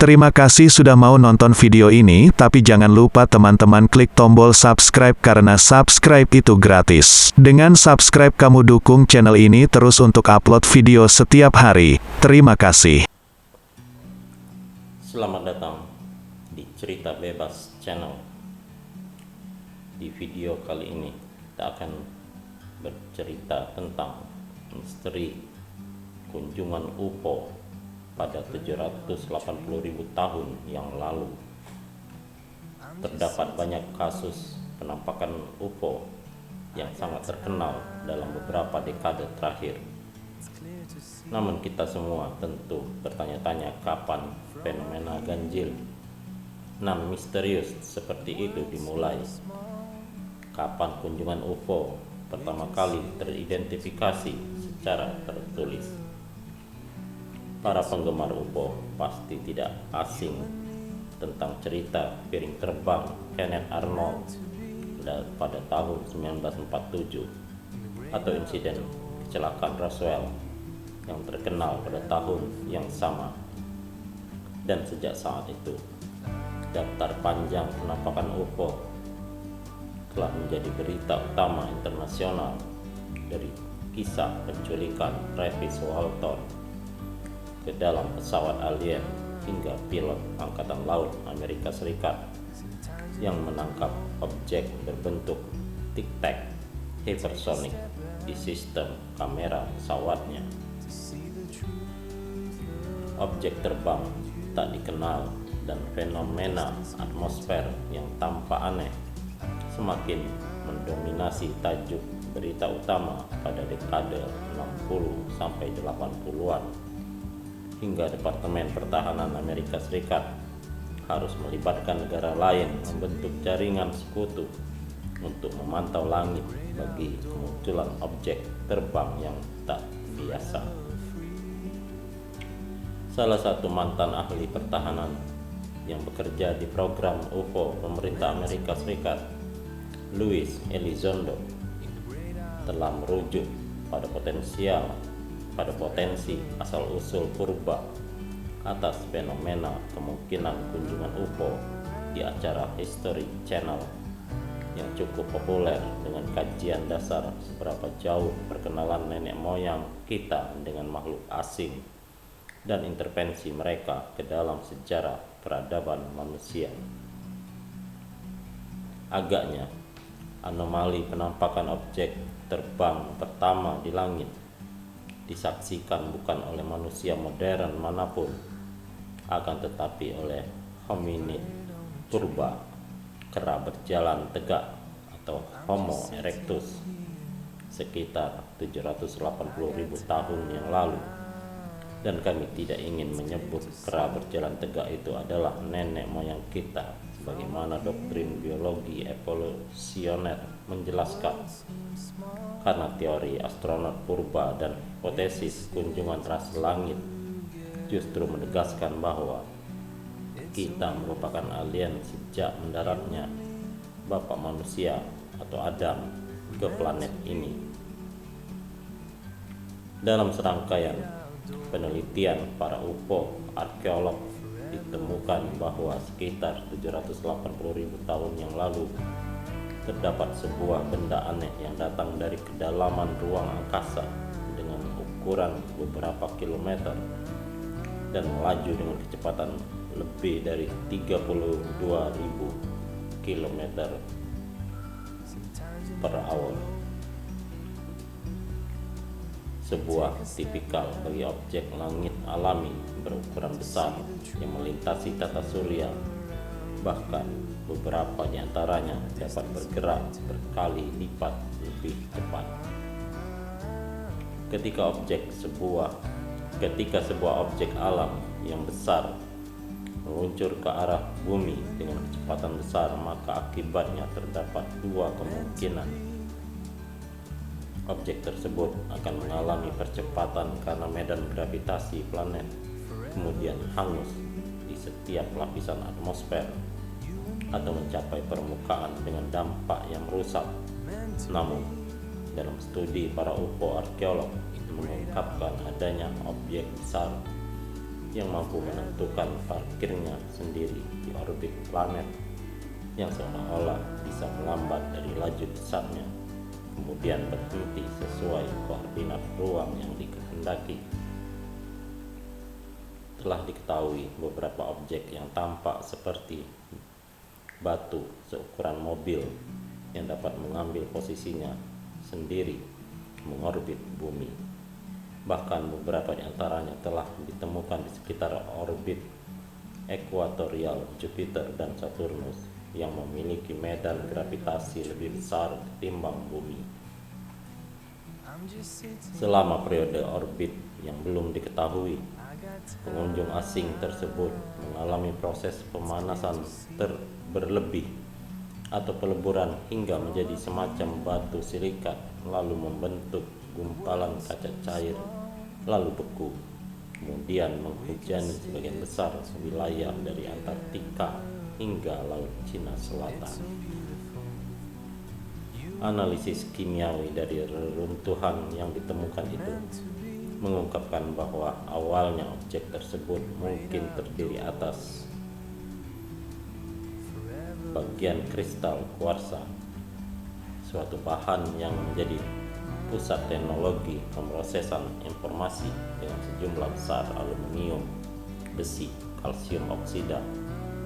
Terima kasih sudah mau nonton video ini, tapi jangan lupa teman-teman klik tombol subscribe karena subscribe itu gratis. Dengan subscribe kamu dukung channel ini terus untuk upload video setiap hari. Terima kasih. Selamat datang di Cerita Bebas Channel. Di video kali ini kita akan bercerita tentang misteri kunjungan UFO pada 780.000 tahun yang lalu. Terdapat banyak kasus penampakan UFO yang sangat terkenal dalam beberapa dekade terakhir. Namun kita semua tentu bertanya-tanya kapan fenomena ganjil nan misterius seperti itu dimulai. Kapan kunjungan UFO pertama kali teridentifikasi secara tertulis? Para penggemar UFO pasti tidak asing tentang cerita piring terbang Kenneth Arnold pada tahun 1947 atau insiden kecelakaan Roswell yang terkenal pada tahun yang sama. Dan sejak saat itu, daftar panjang penampakan UFO telah menjadi berita utama internasional, dari kisah penculikan Travis Walton ke dalam pesawat alien hingga pilot Angkatan Laut Amerika Serikat yang menangkap objek berbentuk tic-tac hypersonic di sistem kamera pesawatnya. Objek terbang tak dikenal dan fenomena atmosfer yang tampak aneh semakin mendominasi tajuk berita utama pada dekade 60 sampai 80-an. Hingga Departemen Pertahanan Amerika Serikat harus melibatkan negara lain membentuk jaringan sekutu untuk memantau langit bagi kemunculan objek terbang yang tak biasa. Salah satu mantan ahli pertahanan yang bekerja di program UFO pemerintah Amerika Serikat, Louis Elizondo, telah merujuk pada potensi asal-usul purba atas fenomena kemungkinan kunjungan UFO di acara History Channel yang cukup populer dengan kajian dasar seberapa jauh perkenalan nenek moyang kita dengan makhluk asing dan intervensi mereka ke dalam sejarah peradaban manusia. Agaknya, anomali penampakan objek terbang pertama di langit disaksikan bukan oleh manusia modern manapun, akan tetapi oleh hominid purba kera berjalan tegak atau Homo erectus sekitar 780.000 tahun yang lalu. Dan kami tidak ingin menyebut kera berjalan tegak itu adalah nenek moyang kita sebagaimana doktrin biologi evolusioner menjelaskan, karena teori astronot purba dan hipotesis kunjungan ras langit justru menegaskan bahwa kita merupakan alien sejak mendaratnya Bapak manusia atau Adam ke planet ini. Dalam serangkaian penelitian para UFO arkeolog ditemukan bahwa sekitar 780.000 tahun yang lalu terdapat sebuah benda aneh yang datang dari kedalaman ruang angkasa dengan ukuran beberapa kilometer dan melaju dengan kecepatan lebih dari 32.000 km per hour. Sebuah tipikal bagi objek langit alami berukuran besar yang melintasi tata surya. Bahkan beberapa di antaranya dapat bergerak berkali lipat lebih cepat. Ketika sebuah objek alam yang besar meluncur ke arah bumi dengan kecepatan besar, maka akibatnya terdapat dua kemungkinan. Objek tersebut akan mengalami percepatan karena medan gravitasi planet, kemudian hangus di setiap lapisan atmosfer atau mencapai permukaan dengan dampak yang merusak. Namun, dalam studi para UFO arkeolog mengungkapkan adanya objek besar yang mampu menentukan parkirnya sendiri di orbit planet yang seolah-olah bisa melambat dari laju besarnya, kemudian berhenti sesuai koordinat ruang yang dikehendaki. Telah diketahui beberapa objek yang tampak seperti batu seukuran mobil yang dapat mengambil posisinya sendiri mengorbit bumi. Bahkan beberapa di antaranya telah ditemukan di sekitar orbit ekuatorial Jupiter dan Saturnus yang memiliki medan gravitasi lebih besar ketimbang bumi. Selama periode orbit yang belum diketahui, pengunjung asing tersebut mengalami proses pemanasan berlebih atau peleburan hingga menjadi semacam batu silikat, lalu membentuk gumpalan kaca cair, lalu beku, kemudian menghujani sebagian besar wilayah dari Antartika hingga Laut Cina Selatan. Analisis kimiawi dari reruntuhan yang ditemukan itu mengungkapkan bahwa awalnya objek tersebut mungkin terdiri atas bagian kristal kuarsa, suatu bahan yang menjadi pusat teknologi pemrosesan informasi dengan sejumlah besar aluminium, besi, kalsium oksida,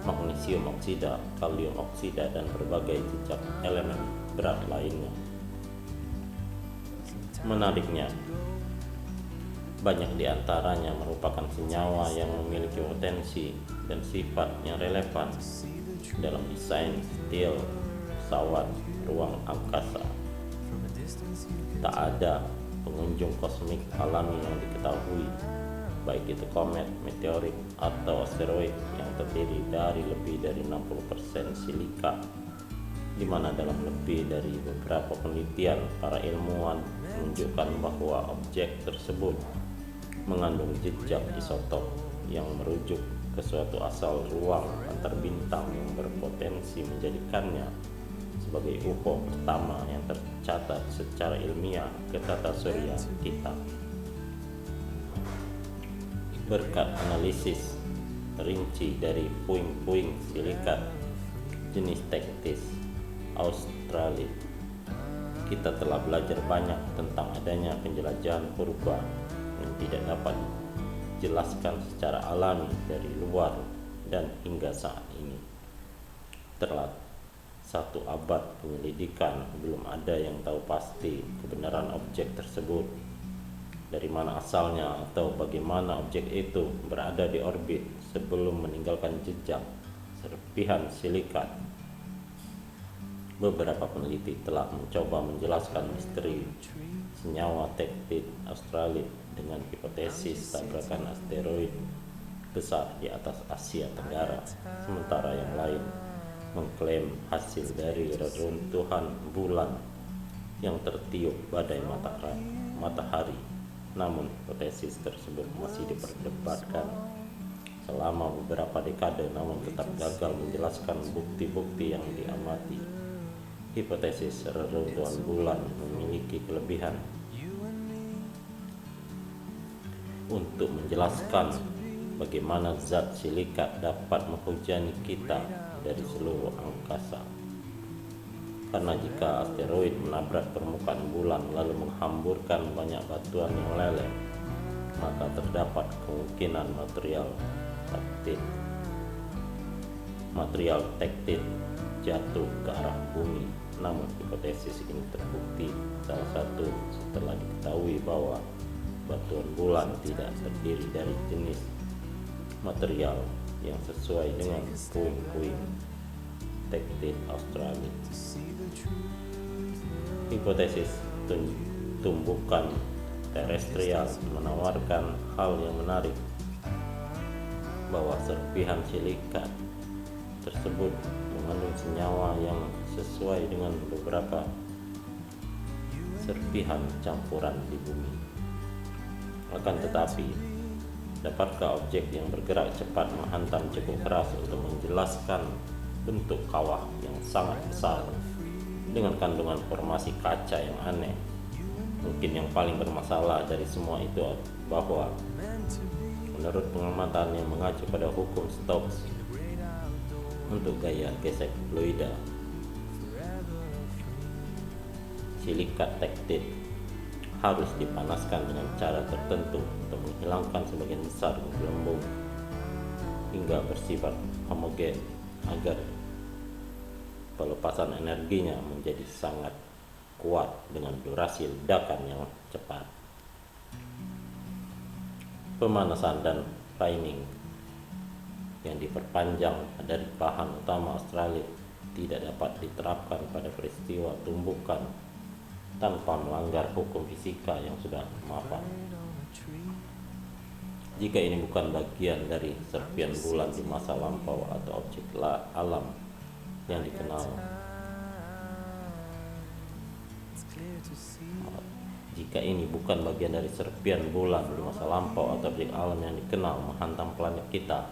magnesium oksida, kalium oksida, dan berbagai jejak elemen berat lainnya. Menariknya, banyak di antaranya merupakan senyawa yang memiliki potensi dan sifat yang relevan dalam desain detail pesawat ruang angkasa. Tak ada pengunjung kosmik alami yang diketahui, baik itu komet, meteorit, atau asteroid yang terdiri dari lebih dari 60% silika, di mana dalam lebih dari beberapa penelitian para ilmuwan menunjukkan bahwa objek tersebut mengandung jejak isotop yang merujuk ke suatu asal ruang antar bintang yang berpotensi menjadikannya sebagai UFO pertama yang tercatat secara ilmiah ke tata surya kita. Berkat analisis rinci dari puing-puing silikat jenis tektis Australia, kita telah belajar banyak tentang adanya penjelajahan purba yang tidak dapat dijelaskan secara alami dari luar, dan hingga saat ini telah 1 abad penyelidikan belum ada yang tahu pasti kebenaran objek tersebut, dari mana asalnya atau bagaimana objek itu berada di orbit sebelum meninggalkan jejak serpihan silikat. Beberapa peneliti telah mencoba menjelaskan misteri senyawa tektit Australia dengan hipotesis tabrakan asteroid besar di atas Asia Tenggara, sementara yang lain mengklaim hasil dari reruntuhan bulan yang tertiup badai matahari. Namun hipotesis tersebut masih diperdebatkan selama beberapa dekade, namun tetap gagal menjelaskan bukti-bukti yang diamati. Hipotesis reruntuhan bulan memiliki kelebihan untuk menjelaskan bagaimana zat silikat dapat menghujani kita dari seluruh angkasa. Karena jika asteroid menabrak permukaan bulan lalu menghamburkan banyak batuan yang meleleh, maka terdapat kemungkinan material tektit jatuh ke arah bumi. Namun hipotesis ini terbukti salah satu setelah diketahui bahwa batuan bulan tidak terdiri dari jenis material yang sesuai dengan puing-puing tektit Australia. Hipotesis tumbukan terestrial menawarkan hal yang menarik, bahwa serpihan silikat tersebut mengandung senyawa yang sesuai dengan beberapa serpihan campuran di bumi. Akan tetapi, dapatkah objek yang bergerak cepat menghantam cukup keras untuk menjelaskan bentuk kawah yang sangat besar dengan kandungan formasi kaca yang aneh? Mungkin yang paling bermasalah dari semua itu bahwa Menurut pengamatan yang mengacu pada hukum Stokes untuk gaya gesek fluida, silikat tektit harus dipanaskan dengan cara tertentu untuk menghilangkan sebagian besar gelembung hingga bersifat homogen agar pelepasan energinya menjadi sangat kuat dengan durasi ledakan yang cepat. Pemanasan dan priming yang diperpanjang dari bahan utama Australia tidak dapat diterapkan pada peristiwa tumbukan tanpa melanggar hukum fisika yang sudah mapan. Jika ini bukan bagian dari serpian bulan di masa lampau atau objek alam yang dikenal, jika ini bukan bagian dari serpian bulan di masa lampau atau objek alam yang dikenal menghantam planet kita,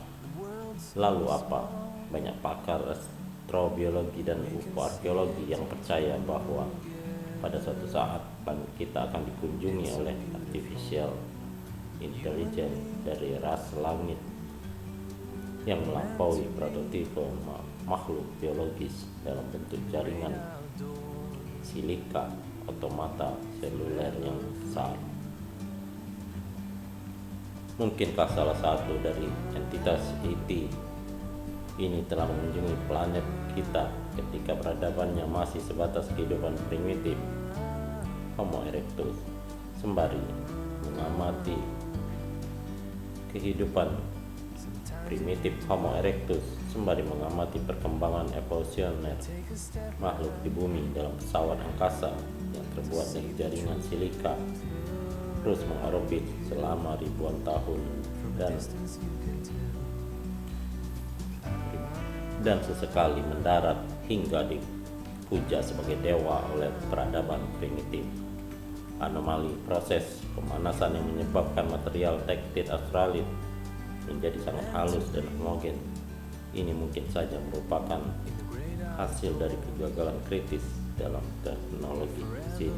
lalu apa? Banyak pakar astrobiologi dan ufoarkeologi yang percaya bahwa pada suatu saat planet kita akan dikunjungi oleh artificial intelligence dari ras langit yang melampaui prototipe makhluk biologis dalam bentuk jaringan silika otomata seluler yang besar. Mungkinkah salah satu dari entitas ET ini telah mengunjungi planet kita ketika peradabannya masih sebatas kehidupan primitif Homo erectus, sembari mengamati kehidupan primitif Homo erectus, sembari mengamati perkembangan evolusioner makhluk di bumi dalam pesawat angkasa yang terbuat dari jaringan silika terus mengorbit selama ribuan tahun dan sesekali mendarat hingga dipuja sebagai dewa oleh peradaban primitif. Anomali proses pemanasan yang menyebabkan material tektit Australia menjadi sangat halus dan homogen ini mungkin saja merupakan hasil dari kegagalan kritis dalam teknologi mesin.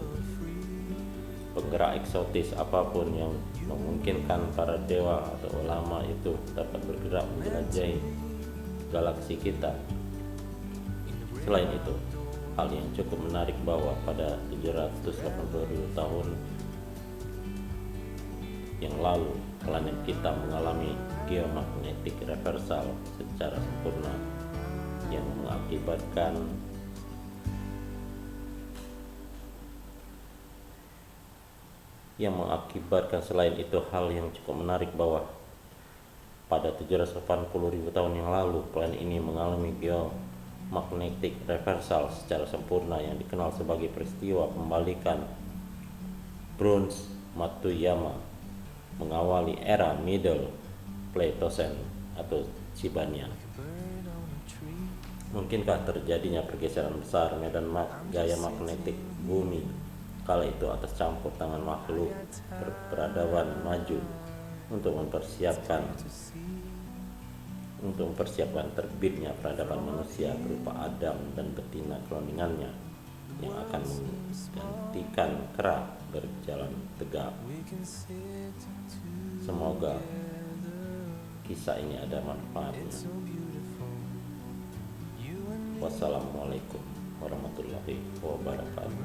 Penggerak eksotis apapun yang memungkinkan para dewa atau ulama itu dapat bergerak menjelajahi galaksi kita. Selain itu, hal yang cukup menarik bahwa pada 780.000 tahun yang lalu planet kita mengalami geomagnetic reversal secara sempurna yang mengakibatkan selain itu hal yang cukup menarik bahwa pada 780.000 tahun yang lalu planet ini mengalami geomagnetic reversal secara sempurna yang dikenal sebagai peristiwa pembalikan Bronze Matsuyama, mengawali era Middle Pleistocene atau Shibanian. Mungkinkah terjadinya pergeseran besar medan gaya magnetik bumi kala itu atas campur tangan makhluk peradaban maju untuk mempersiapkan terbitnya peradaban manusia berupa Adam dan betina cloningannya yang akan menggantikan kera berjalan tegak. Semoga kisah ini ada manfaatnya. Wassalamualaikum warahmatullahi wabarakatuh.